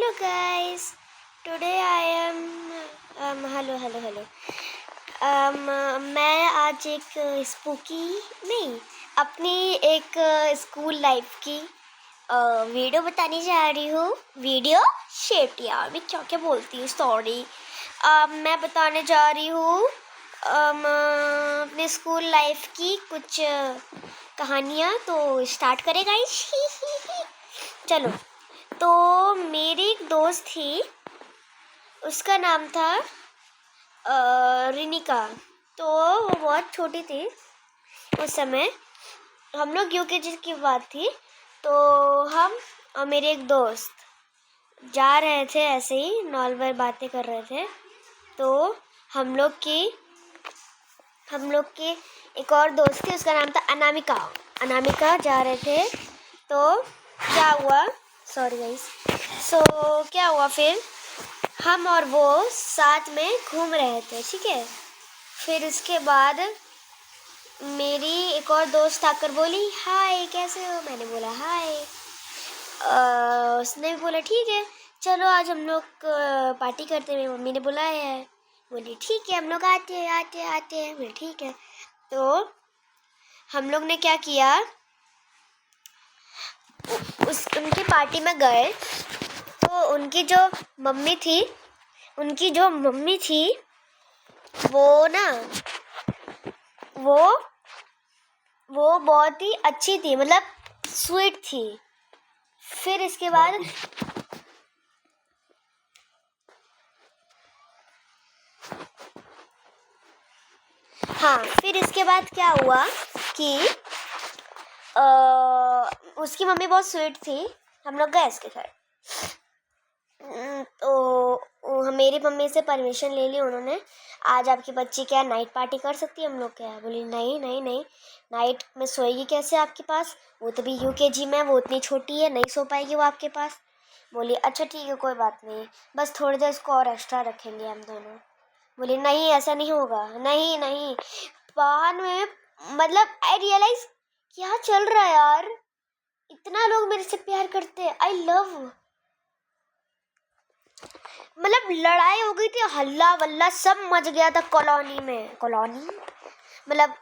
Hello guys. Today I am hello. मैं आज एक स्पूकी नहीं अपनी एक स्कूल लाइफ की वीडियो बताने जा रही हूँ। वीडियो शेट यार मैं क्या बोलती हूँ, सॉरी। मैं बताने जा रही हूँ अपने स्कूल लाइफ की कुछ कहानियाँ। तो स्टार्ट करें गाइस। चलो। तो मेरी एक दोस्त थी, उसका नाम था रिनिका। तो वो बहुत छोटी थी उस समय, हम लोग यूकेजी की बात थी। तो हम और मेरे एक दोस्त जा रहे थे, ऐसे ही नॉर्मल बातें कर रहे थे। तो हम लोग की एक और दोस्त थी, उसका नाम था अनामिका जा रहे थे। तो क्या हुआ, सॉरी गाइस। क्या हुआ, फिर हम और वो साथ में घूम रहे थे, ठीक है। फिर उसके बाद मेरी एक और दोस्त आकर बोली हाय कैसे हो। मैंने बोला हाय। उसने भी बोला ठीक है चलो आज हम लोग पार्टी करते हैं, मम्मी ने बुलाया है। बोली ठीक है हम लोग आते हैं। बोले ठीक है। तो हम लोग ने क्या किया, उनकी पार्टी में गए। तो उनकी जो मम्मी थी वो बहुत ही अच्छी थी, मतलब स्वीट थी। फिर इसके बाद क्या हुआ कि उसकी मम्मी बहुत स्वीट थी। हम लोग गए उसके घर। तो मेरी मम्मी से परमिशन ले ली उन्होंने, आज आपकी बच्ची क्या नाइट पार्टी कर सकती है हम लोग क्या। बोली नहीं नाइट में सोएगी कैसे आपके पास, वो तो भी यूकेजी में, वो इतनी छोटी है, नहीं सो पाएगी वो आपके पास। बोली अच्छा ठीक है कोई बात नहीं, बस थोड़ी देर इसको और एक्स्ट्रा रखेंगे हम दोनों। बोली नहीं ऐसा नहीं होगा, नहीं बाद में मतलब आई रियलाइज क्या चल रहा है यार, इतना लोग मेरे से प्यार करते हैं। आई लव, मतलब लड़ाई हो गई थी, हल्ला वल्ला सब मच गया था कॉलोनी मतलब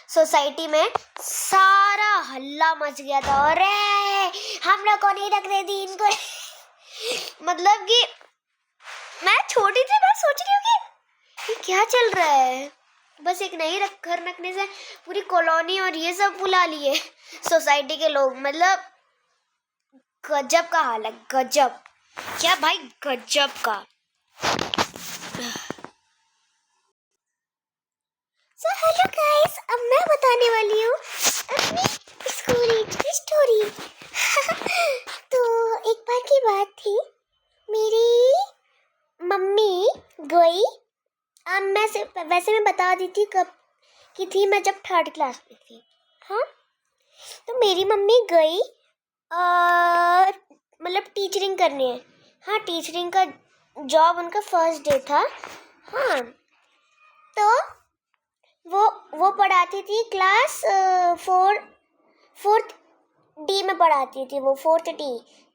सोसाइटी में सारा हल्ला मच गया था। अरे हम लोग को नहीं रखने दी इनको। मतलब कि मैं छोटी थी, मैं सोच रही हूँ कि क्या चल रहा है। बस एक नहीं घर रखने से पूरी कॉलोनी और ये सब बुला लिए सोसाइटी के लोग। मतलब गजब का हाल है, गजब क्या भाई, गजब का। सो हेलो गाइस, अब मैं बताने वाली हूँ अपनी स्कूल एज की स्टोरी। तो एक बार की बात थी, मेरी मम्मी गई। वैसे मैं बता दी थी कब की थी, मैं जब 3rd क्लास में थी। हाँ, तो मेरी मम्मी गई मतलब टीचरिंग करने। हाँ, टीचरिंग का जॉब उनका फर्स्ट डे था। हाँ, तो वो पढ़ाती थी क्लास 4th D में पढ़ाती थी वो, 4th D।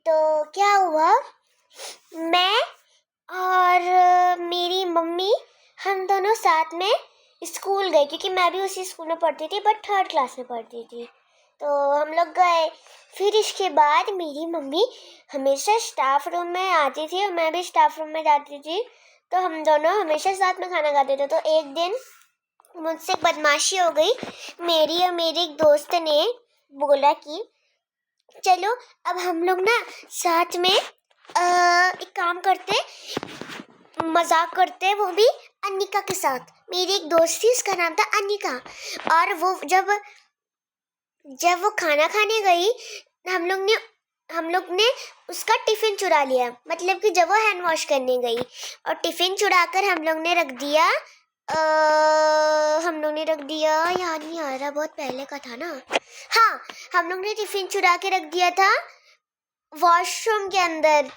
तो क्या हुआ, मैं और मेरी मम्मी हम दोनों साथ में स्कूल गए, क्योंकि मैं भी उसी स्कूल में पढ़ती थी बट 3rd क्लास में पढ़ती थी। तो हम लोग गए। फिर इसके बाद मेरी मम्मी हमेशा स्टाफ रूम में आती थी और मैं भी स्टाफ रूम में जाती थी। तो हम दोनों हमेशा साथ में खाना खाते थे। तो एक दिन मुझसे बदमाशी हो गई। मेरी और मेरी एक दोस्त ने बोला कि चलो अब हम लोग ना साथ में एक काम करते, मजाक करते, वो भी अनिका के साथ। मेरी एक दोस्त थी, उसका नाम था अनिका। और वो जब वो खाना खाने गई, हम लोग ने उसका टिफिन चुरा लिया। मतलब कि जब वो हैंड वॉश करने गई और टिफिन चुरा कर हम लोग ने रख दिया। याद नहीं आ रहा, बहुत पहले का था ना। हाँ, हम लोग ने टिफिन चुरा के रख दिया था वॉशरूम के अंदर।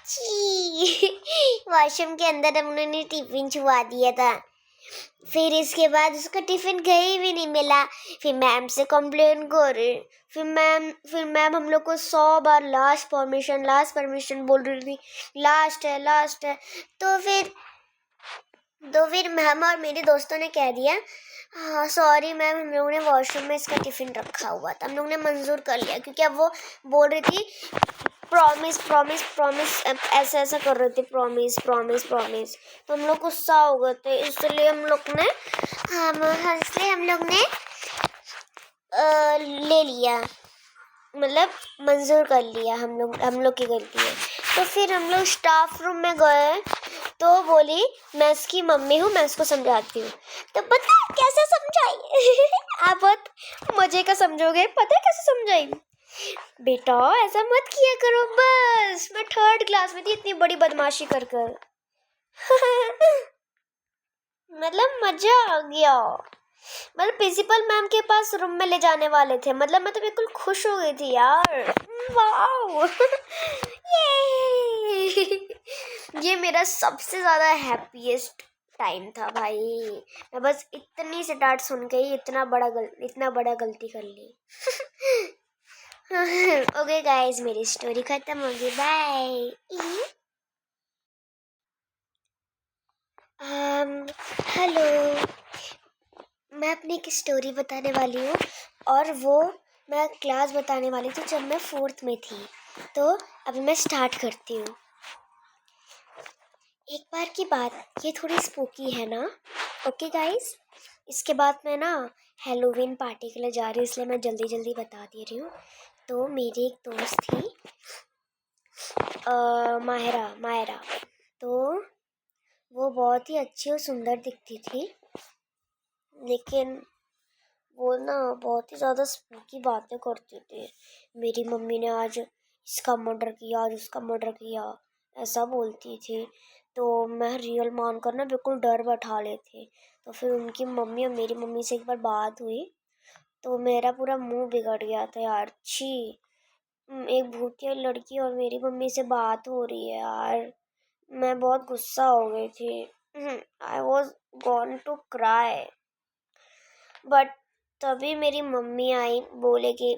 वॉशरूम के अंदर हम लोगों ने टिफिन छुपा दिया था। फिर इसके बाद उसका टिफिन कहीं भी नहीं मिला। फिर मैम से कंप्लेन करे। फिर मैम हम लोग को 100 बार लास्ट परमिशन बोल रही थी, लास्ट है। तो फिर मैम और मेरे दोस्तों ने कह दिया, हाँ सॉरी मैम, हम लोगों ने वॉशरूम में इसका टिफिन रखा हुआ था। हम लोग ने मंजूर कर लिया, क्योंकि अब वो बोल रही थी प्रॉमिस, ऐसा कर रहे थे, प्रॉमिस। तो हम लोग गुस्सा हो गए थे, इसलिए हम लोग ने ले लिया, मतलब मंजूर कर लिया। हम लोग की गलती है। तो फिर हम लोग स्टाफ रूम में गए, तो बोली मैं इसकी मम्मी हूँ, मैं इसको समझाती हूँ। तो पता है कैसे समझाई? आप बहुत मजे का समझोगे। पता है कैसे समझाई? बेटा ऐसा मत किया करो, बस मैं 3rd क्लास में थी, इतनी बड़ी बदमाशी कर मतलब मजा आ गया। मतलब प्रिंसिपल मैम के पास रूम में ले जाने वाले थे, मतलब मैं तो बिल्कुल खुश हो गई थी यार। वाओ ये मेरा सबसे ज्यादा हैप्पीएस्ट टाइम था भाई। मैं बस इतनी से डांट सुन के ही इतना बड़ा गलती कर ली। ओके गाइस, मेरी स्टोरी खत्म होगी, बाय। हेलो, मैं अपनी एक स्टोरी बताने वाली हूँ, और वो मैं क्लास बताने वाली थी जब मैं 4th में थी। तो अभी मैं स्टार्ट करती हूँ। एक बार की बात, ये थोड़ी स्पूकी है ना। ओके गाइस, इसके बाद मैं ना हैलोवीन पार्टी के लिए जा रही हूँ, इसलिए मैं जल्दी जल्दी बता दे रही हूँ। तो मेरी एक दोस्त थी, मायरा। तो वो बहुत ही अच्छी और सुंदर दिखती थी, लेकिन वो ना बहुत ही ज़्यादा स्पूकी बातें करती थी। मेरी मम्मी ने आज इसका मर्डर किया, आज उसका मर्डर किया, ऐसा बोलती थी। तो मैं रियल मानकर ना बिल्कुल डर बैठा लेती। तो फिर उनकी मम्मी और मेरी मम्मी से एक बार बात हुई, तो मेरा पूरा मुंह बिगड़ गया था यार। छी, एक भूतिया लड़की और मेरी मम्मी से बात हो रही है यार। मैं बहुत गुस्सा हो गई थी। I was gone to cry, but तभी मेरी मम्मी आई, बोले कि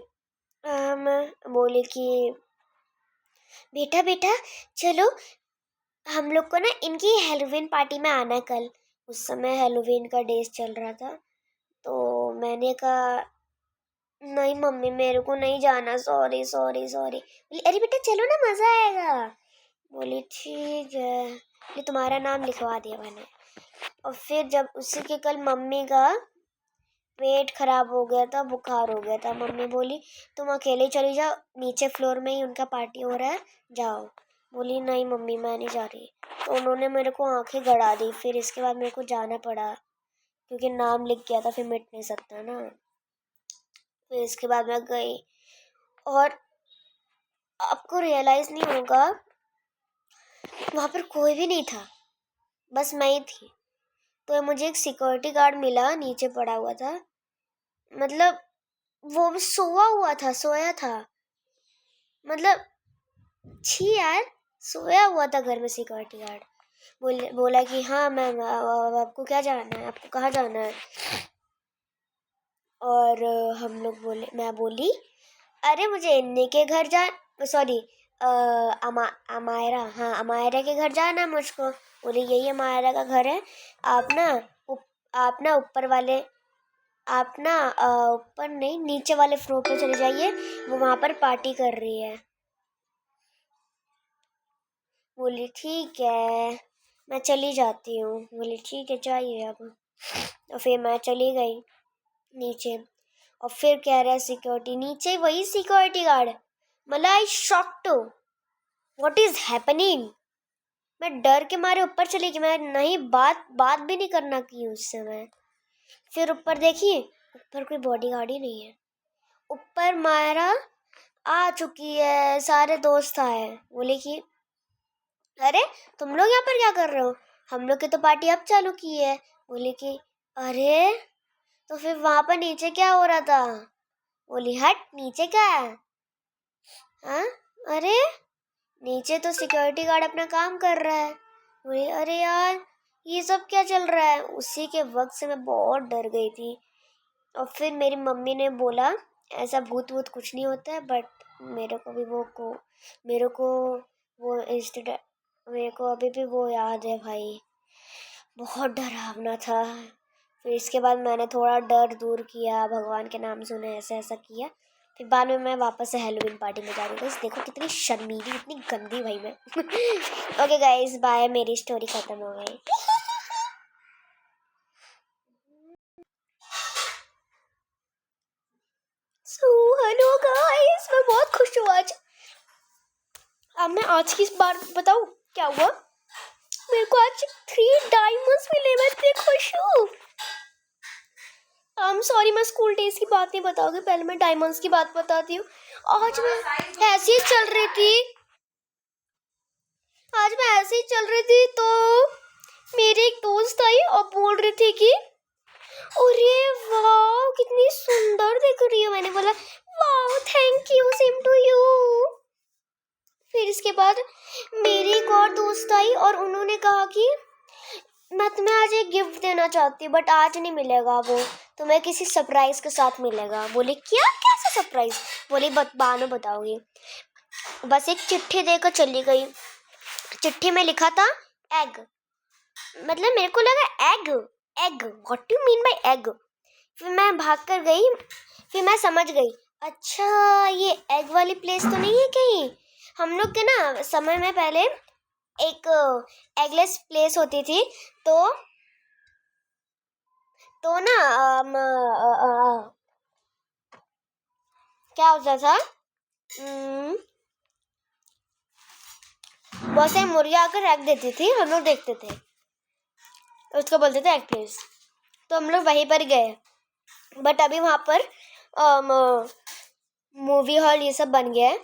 बेटा चलो, हम लोग को ना इनकी हैलोवीन पार्टी में आना कल। उस समय हैलोवीन का डेज चल रहा था। तो मैंने कहा नहीं मम्मी, मेरे को नहीं जाना, सॉरी। बोली अरे बेटा चलो ना, मज़ा आएगा। बोली ठीक है, ये तुम्हारा नाम लिखवा दिया मैंने। और फिर जब उसी के कल मम्मी का पेट खराब हो गया था, बुखार हो गया था, मम्मी बोली तुम अकेले चली जाओ, नीचे फ्लोर में ही उनका पार्टी हो रहा है, जाओ। बोली नहीं मम्मी, मैं नहीं जा रही। तो उन्होंने मेरे को आंखें गड़ा दी। फिर इसके बाद मेरे को जाना पड़ा, क्योंकि नाम लिख गया था, फिर मिट नहीं सकता ना। फिर इसके बाद मैं गई, और आपको रियलाइज़ नहीं होगा, वहाँ पर कोई भी नहीं था, बस मैं ही थी। तो मुझे एक सिक्योरिटी गार्ड मिला, नीचे पड़ा हुआ था, मतलब वो भी सोया था। मतलब छी यार, सोया हुआ था घर में सिक्योरिटी गार्ड। बोला कि हाँ मैम, आपको क्या जाना है, आपको कहाँ जाना है। और मैं बोली अरे मुझे इन्हीं के घर सॉरी, अमायरा के घर जाना है मुझको। बोली यही अमायरा का घर है, आप ना ऊपर नहीं, नीचे वाले फ्लोर पे चले जाइए, वो वहाँ पर पार्टी कर रही है। बोली ठीक है, मैं चली जाती हूँ। बोली ठीक है, जाइए अब। और फिर मैं चली गई नीचे, और फिर कह रहा है सिक्योरिटी, नीचे वही सिक्योरिटी गार्ड। मतलब आई शॉक्ड, व्हाट इज हैपनिंग। मैं डर के मारे ऊपर चली गई, मैं नहीं बात भी नहीं करना की उस समय। फिर ऊपर देखी, ऊपर कोई बॉडीगार्ड ही नहीं है। ऊपर मायरा आ चुकी है, सारे दोस्त आए। बोले कि अरे तुम लोग यहाँ पर क्या कर रहे हो, हम लोग की तो पार्टी अब चालू की है। बोले कि अरे तो फिर वहां पर नीचे क्या हो रहा था। बोली हट, नीचे क्या है। हाँ, अरे नीचे तो सिक्योरिटी गार्ड अपना काम कर रहा है। बोली अरे यार, ये सब क्या चल रहा है। उसी के वक्त से मैं बहुत डर गई थी। और फिर मेरी मम्मी ने बोला ऐसा भूत वूत कुछ नहीं होता है, बट मेरे को भी मेरे को वो इंसिडेंट मेरे को अभी भी वो याद है भाई, बहुत डरावना था। फिर इसके बाद मैंने थोड़ा डर दूर किया, भगवान के नाम सुने, ऐसा ऐसा किया। फिर बाद में मैं वापस से हेलोवीन पार्टी में जा रही हूँ। देखो कितनी शर्मीली, इतनी गंदी भाई मैं। ओके गाइस, बाय, मेरी स्टोरी खत्म हो गई। हेलो गाइस, मैं बहुत खुश हूँ आज। अब मैं आज की इस बार बताऊँ क्या हुआ। मेरे को आज 3 डायमंड्स मिले, मैं इतनी खुश हूँ। सॉरी, मैं स्कूल डेज की बात नहीं बताऊंगी, पहले मैं डायमंड्स की बात बताती हूँ। आज मैं ऐसे ही चल रही थी तो मेरी एक दोस्त आई और बोल रही थी कि अरे वाह कितनी सुंदर दिख रही है। मैंने बोला वाह thank you, same to you. फिर इसके बाद मेरी एक और दोस्त आई और उन्होंने कहा कि मैं तुम्हें आज एक गिफ्ट देना चाहती हूँ, बट आज नहीं मिलेगा, वो तुम्हें किसी सरप्राइज के साथ मिलेगा। बोली क्या, कैसा सरप्राइज। बोली बाद में बताओगी। बस एक चिट्ठी देकर चली गई। चिट्ठी में लिखा था एग। मतलब मेरे को लगा egg, what do you mean by egg. फिर मैं भाग कर गई, फिर मैं समझ गई, अच्छा ये एग वाली प्लेस तो नहीं है कहीं। हम लोग के ना समय में पहले एक एगलेस प्लेस होती थी, तो ना क्या होता था, बहुत सारी मुर्गियाँ आकर एग देती थी, हम लोग देखते थे, उसको बोलते थे एग प्लेस। तो हम लोग वहीं पर गए, बट अभी वहाँ पर मूवी हॉल ये सब बन गया है।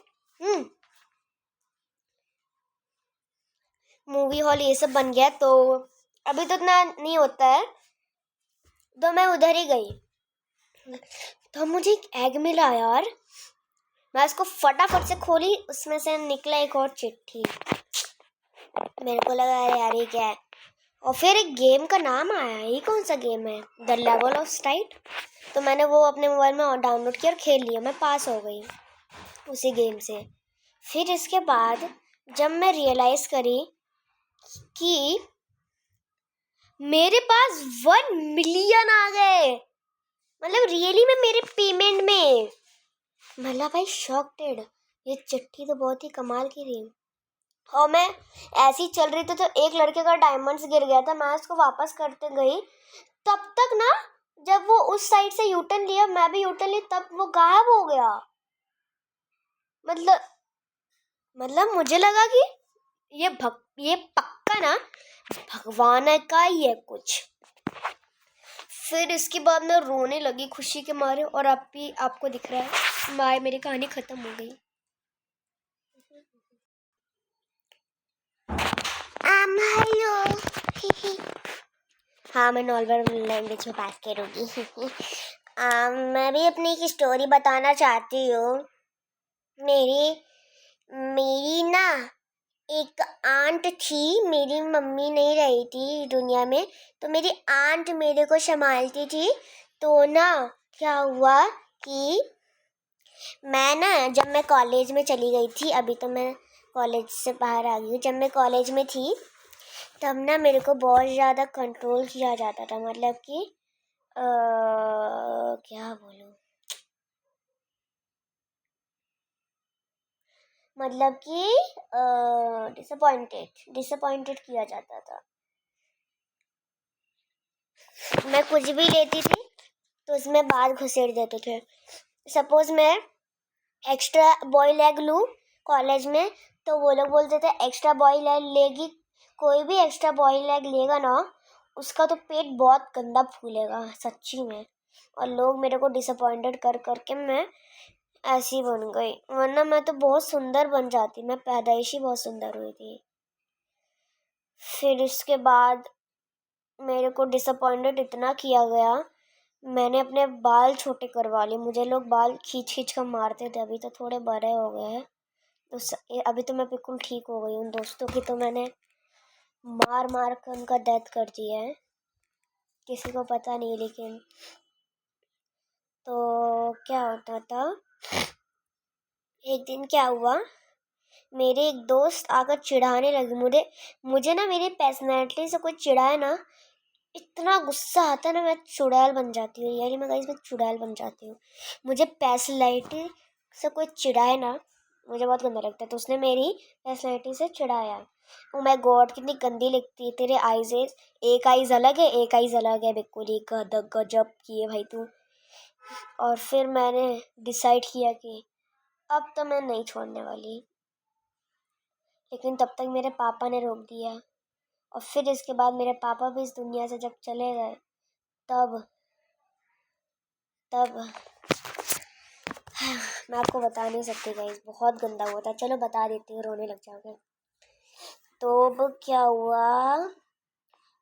मूवी हॉल ये सब बन गया, तो अभी तो इतना नहीं होता है, तो मैं उधर ही गई। तो मुझे एक एग मिला यार, मैं उसको फटाफट से खोली, उसमें से निकला एक और चिट्ठी। मेरे को लगा अरे यार ये क्या है। और फिर एक गेम का नाम आया, ये कौन सा गेम है, द लेवल ऑफ स्टाइट। तो मैंने वो अपने मोबाइल में डाउनलोड किया और खेल लिया, मैं पास हो गई उसी गेम से। फिर इसके बाद जब मैं रियलाइज करी कि मेरे पास 1 मिलियन आ गए, मतलब रियली में मेरे पेमेंट में। मतलब भाई शॉक्टेड, ये चिट्ठी तो बहुत ही कमाल की थी। और मैं ऐसी चल रही थी तो एक लड़के का डायमंड्स गिर गया था, मैं उसको वापस करते गई, तब तक ना जब वो उस साइड से यूटर्न लिया, मैं भी यूटर्न ली, तब वो गायब हो गया। मतलब मुझे लगा कि ये पक्का ना भगवान का ही है कुछ। फिर इसके बाद मैं रोने लगी खुशी के मारे, और अब भी आपको दिख रहा है माय मेरी कहानी खत्म हो गई। हेलो। हाँ, मैं नॉर्मल लैंग्वेज में बात करूँगी। मैं भी अपनी एक स्टोरी बताना चाहती हूँ। मेरी ना एक आंट थी, मेरी मम्मी नहीं रही थी दुनिया में, तो मेरी आंट मेरे को संभालती थी। तो ना क्या हुआ कि जब मैं कॉलेज में चली गई थी, अभी तो मैं कॉलेज से बाहर आ गई हूँ, जब मैं कॉलेज में थी तब ना मेरे को बहुत ज़्यादा कंट्रोल किया जाता था। मतलब कि क्या बोलूँ, मतलब कि डिसअपॉइंटेड किया जाता था। मैं कुछ भी लेती थी तो उसमें बाल घुसेड़ देते थे। सपोज मैं एक्स्ट्रा बॉयल एग लूँ कॉलेज में, तो वो लोग बोलते थे एक्स्ट्रा बॉयल एग लेगी, कोई भी एक्स्ट्रा बॉयल एग लेगा ना उसका तो पेट बहुत गंदा फूलेगा सच्ची में। और लोग मेरे को डिसअपॉइंटेड कर करके मैं ऐसी बन गई, वरना मैं तो बहुत सुंदर बन जाती, मैं पैदाइशी बहुत सुंदर हुई थी। फिर इसके बाद मेरे को डिसअपॉइंटेड इतना किया गया, मैंने अपने बाल छोटे करवा लिए। मुझे लोग बाल खींच खींच कर मारते थे, अभी तो थोड़े बड़े हो गए हैं, तो अभी तो मैं बिल्कुल ठीक हो गई। उन दोस्तों की तो मैंने मार मार कर उनका डेथ कर दिया है, किसी को पता नहीं। लेकिन तो क्या होता था, एक दिन क्या हुआ, मेरे एक दोस्त आकर चिढ़ाने लगी मुझे ना मेरी पर्सनैलिटी से कोई चिढ़ाए ना, इतना गुस्सा आता है ना, मैं चुड़ैल बन जाती हूँ। यानी मैं गाइस, मैं चुड़ैल बन जाती हूँ। मुझे पर्सनैलिटी से कोई चिढ़ाए ना, मुझे बहुत गंदा लगता है। तो उसने मेरी पर्सनैलिटी से चिढ़ाया। ओ माय गॉड, कितनी गंदी लगती है तेरे आईज। एक आईज अलग है, एक आईज अलग है, बिल्कुल ही गजब किए भाई तू। और फिर मैंने डिसाइड किया कि अब तो मैं नहीं छोड़ने वाली। लेकिन तब तक मेरे पापा ने रोक दिया। और फिर इसके बाद मेरे पापा भी इस दुनिया से जब चले गए, तब तब मैं आपको बता नहीं सकती गाइस, बहुत गंदा हुआ था। चलो बता देती हूँ, रोने लग जाओगे। तो अब क्या हुआ,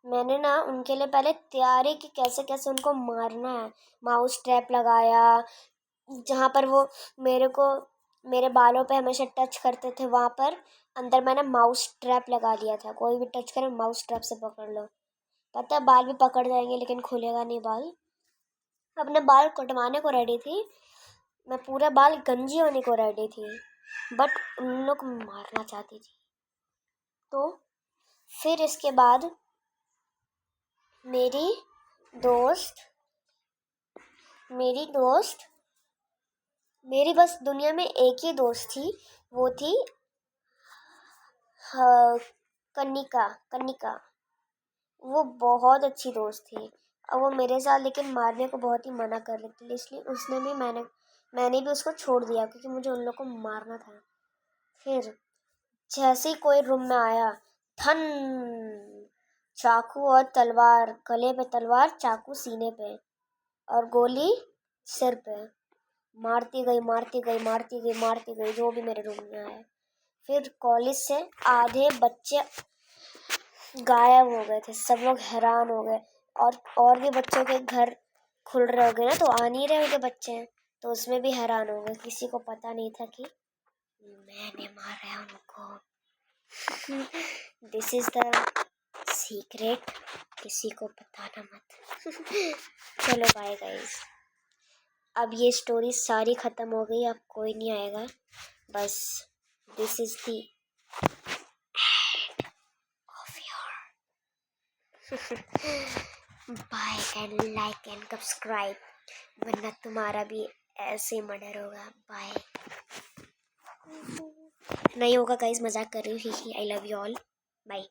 मैंने ना उनके लिए पहले तैयारी की कैसे कैसे उनको मारना है। माउस ट्रैप लगाया, जहाँ पर वो मेरे बालों पे हमेशा टच करते थे, वहाँ पर अंदर मैंने माउस ट्रैप लगा लिया था। कोई भी टच करे माउस ट्रैप से पकड़ लो। पता है बाल भी पकड़ जाएंगे लेकिन खुलेगा नहीं बाल। अपने बाल कटवाने को रेडी थी मैं, पूरा बाल गंजी होने को रेडी थी, बट उन लोग को मारना चाहती थी। तो फिर इसके बाद मेरी दोस्त मेरी बस दुनिया में एक ही दोस्त थी, वो थी कनिका। वो बहुत अच्छी दोस्त थी। और वो मेरे साथ लेकिन मारने को बहुत ही मना कर रही थी, इसलिए मैंने भी उसको छोड़ दिया, क्योंकि मुझे उन लोग को मारना था। फिर जैसे ही कोई रूम में आया, थन, चाकू और तलवार, गले पे तलवार, चाकू सीने पे, और गोली सिर पे। मारती गई जो भी मेरे रूम में आया। फिर कॉलेज से आधे बच्चे गायब हो गए थे, सब लोग हैरान हो गए। और भी बच्चों के घर खुल रहे हो गए ना, तो आ नहीं रहे होंगे बच्चे, तो उसमें भी हैरान हो गए। किसी को पता नहीं था कि मैंने मारा है उनको। दिस इज द सीक्रेट, किसी को बताना मत। चलो बाय गाइस, अब ये स्टोरी सारी खत्म हो गई, अब कोई नहीं आएगा। बस this is the off your bye and like and subscribe, वरना तुम्हारा भी ऐसे मर्डर होगा। बाय। नहीं होगा गाइस, मजाक कर रही हूँ। I love you all, bye.